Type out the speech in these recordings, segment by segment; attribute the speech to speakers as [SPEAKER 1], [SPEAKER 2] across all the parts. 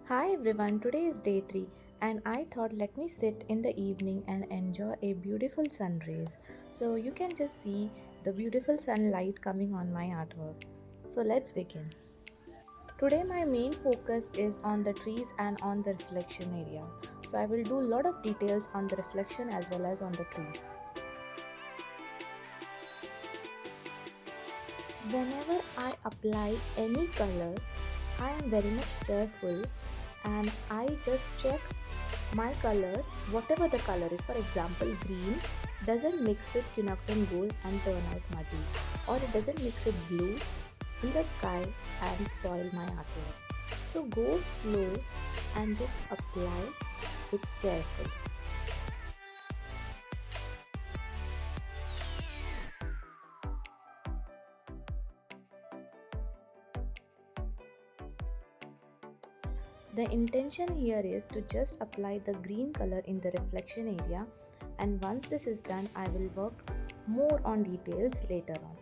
[SPEAKER 1] Hi everyone, today is day 3 and I thought let me sit in the evening and enjoy a beautiful sun rays. So you can just see the beautiful sunlight coming on my artwork. So let's begin. Today my main focus is on the trees and on the reflection area. So I will do a lot of details on the reflection as well as on the trees. Whenever I apply any color, I am very much careful and I just check my color, whatever the color is. For example, green doesn't mix with quinacridone gold and turn out muddy, or it doesn't mix with blue in the sky and spoil my artwork. So go slow and just apply it carefully. The intention here is to just apply the green color in the reflection area, and once this is done I will work more on details later on.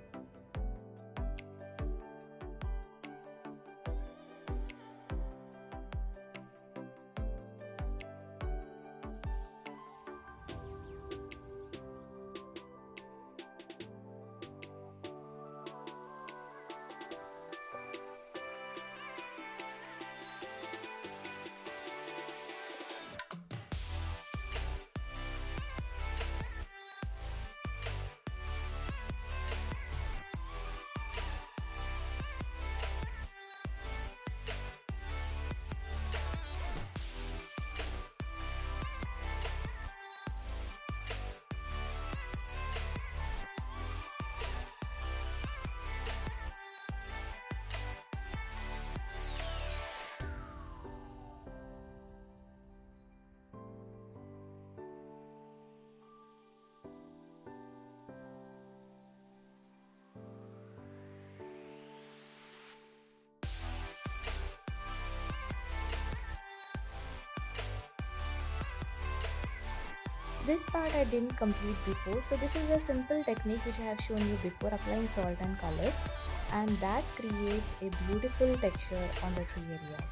[SPEAKER 1] This part I didn't complete before, so this is a simple technique which I have shown you before, applying salt and colors, and that creates a beautiful texture on the tree areas.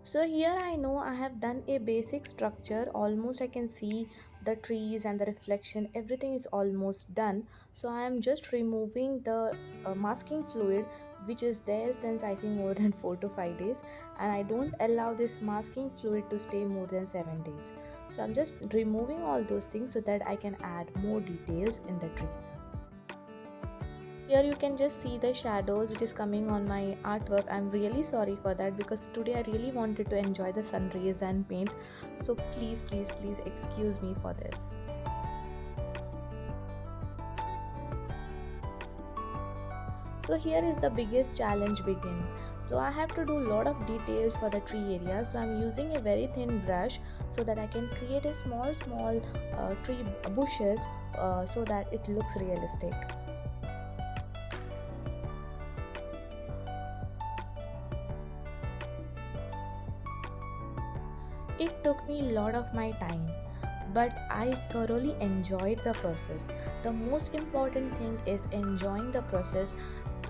[SPEAKER 1] So here I know I have done a basic structure, almost I can see the trees and the reflection, everything is almost done. So I am just removing the masking fluid which is there since I think more than 4 to 5 days, and I don't allow this masking fluid to stay more than 7 days. So I'm just removing all those things so that I can add more details in the trees. Here you can just see the shadows which is coming on my artwork. I'm really sorry for that because today I really wanted to enjoy the sun rays and paint. So please excuse me for this. So here is the biggest challenge begin. So I have to do a lot of details for the tree area. So I'm using a very thin brush so that I can create a small tree bushes so that it looks realistic. It took me a lot of my time, but I thoroughly enjoyed the process. The most important thing is enjoying the process,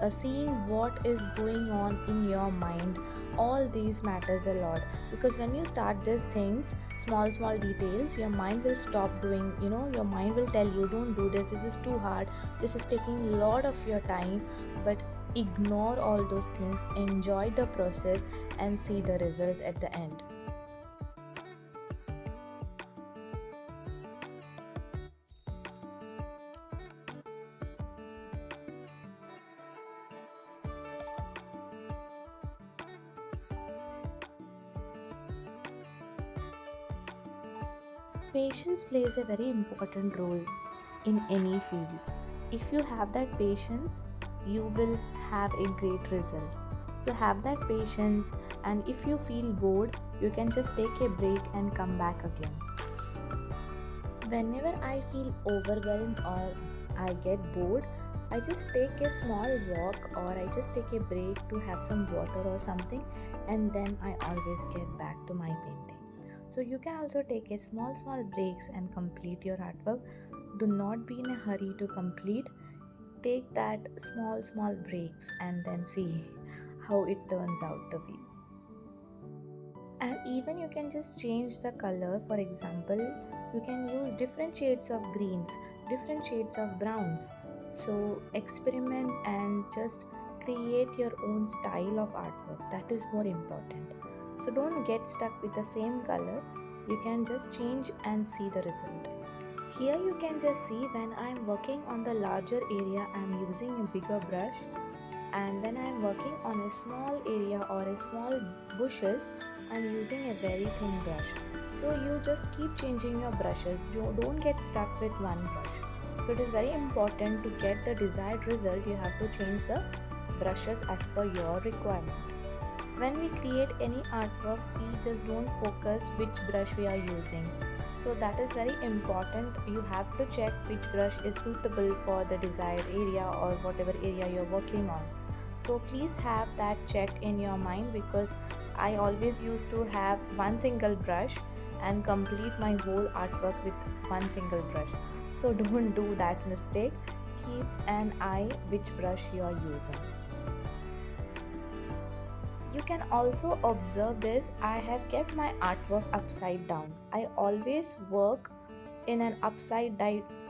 [SPEAKER 1] seeing what is going on in your mind. All these matters a lot because when you start these things, small details, your mind will stop doing. Your mind will tell you, don't do this. This is too hard. This is taking a lot of your time. But ignore all those things. Enjoy the process and see the results at the end. Patience plays a very important role in any field. If you have that patience, you will have a great result. So, have that patience, and if you feel bored, you can just take a break and come back again. Whenever I feel overwhelmed or I get bored, I just take a small walk or I just take a break to have some water or something, and then I always get back to my painting. So you can also take a small breaks and complete your artwork. Do not be in a hurry to complete. Take that small breaks and then see how it turns out to be. And even you can just change the color. For example, you can use different shades of greens, different shades of browns. So experiment and just create your own style of artwork. That is more important. So don't get stuck with the same color. You can just change and see the result. Here you can just see when I am working on the larger area, I am using a bigger brush, and when I am working on a small area or a small bushes, I am using a very thin brush. So you just keep changing your brushes. You don't get stuck with one brush. So it is very important to get the desired result. You have to change the brushes as per your requirement. When we create any artwork, we just don't focus which brush we are using. So that is very important. You have to check which brush is suitable for the desired area or whatever area you're working on. So please have that check in your mind, because I always used to have one single brush and complete my whole artwork with one single brush. So don't do that mistake. Keep an eye which brush you are using. You can also observe this. I have kept my artwork upside down. I always work in an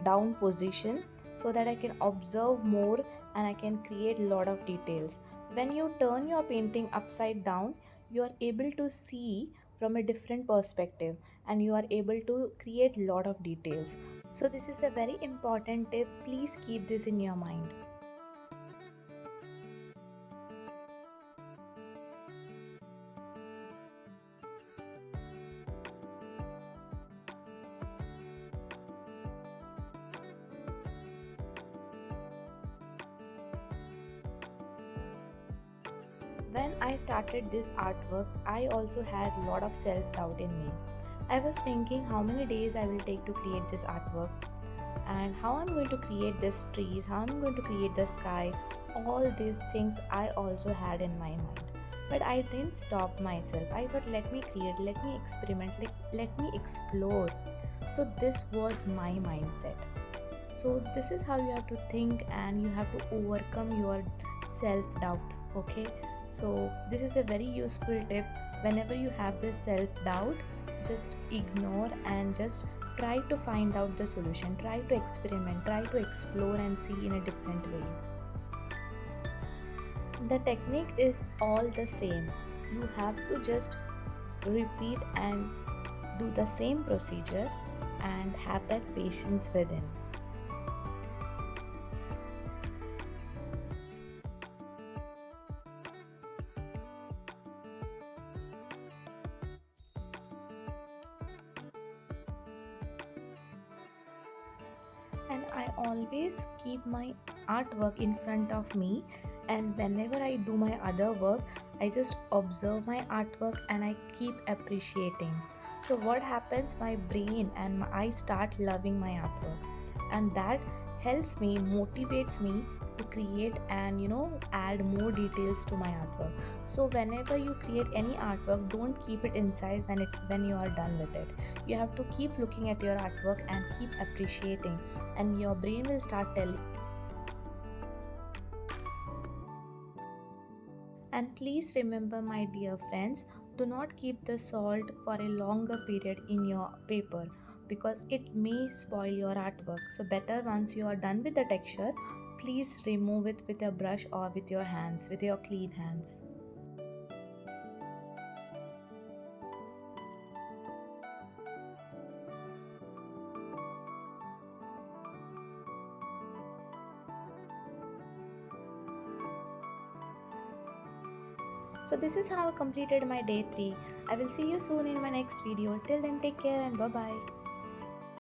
[SPEAKER 1] down position so that I can observe more and I can create a lot of details. When you turn your painting upside down, you are able to see from a different perspective and you are able to create a lot of details. So this is a very important tip. Please keep this in your mind. When I started this artwork, I also had a lot of self-doubt in me. I was thinking how many days I will take to create this artwork and how I'm going to create these trees, how I'm going to create the sky. All these things I also had in my mind. But I didn't stop myself. I thought, let me create, let me experiment, let me explore. So this was my mindset. So this is how you have to think and you have to overcome your self-doubt. Okay, so this is a very useful tip. Whenever you have this self-doubt, just ignore and just try to find out the solution, try to experiment, try to explore and see in a different ways. The technique is all the same. You have to just repeat and do the same procedure and have that patience within. And I always keep my artwork in front of me, and whenever I do my other work, I just observe my artwork and I keep appreciating. So what happens, my brain and I start loving my artwork, and that helps me, motivates me to create and add more details to my artwork. So whenever you create any artwork, don't keep it inside when you are done with it. You have to keep looking at your artwork and keep appreciating, and your brain will start telling. And please remember, my dear friends, do not keep the salt for a longer period in your paper, because it may spoil your artwork. So better, once you are done with the texture, please remove it with a brush or with your hands, with your clean hands. So this is how I completed my day 3. I will see you soon in my next video. Till then, take care and bye bye.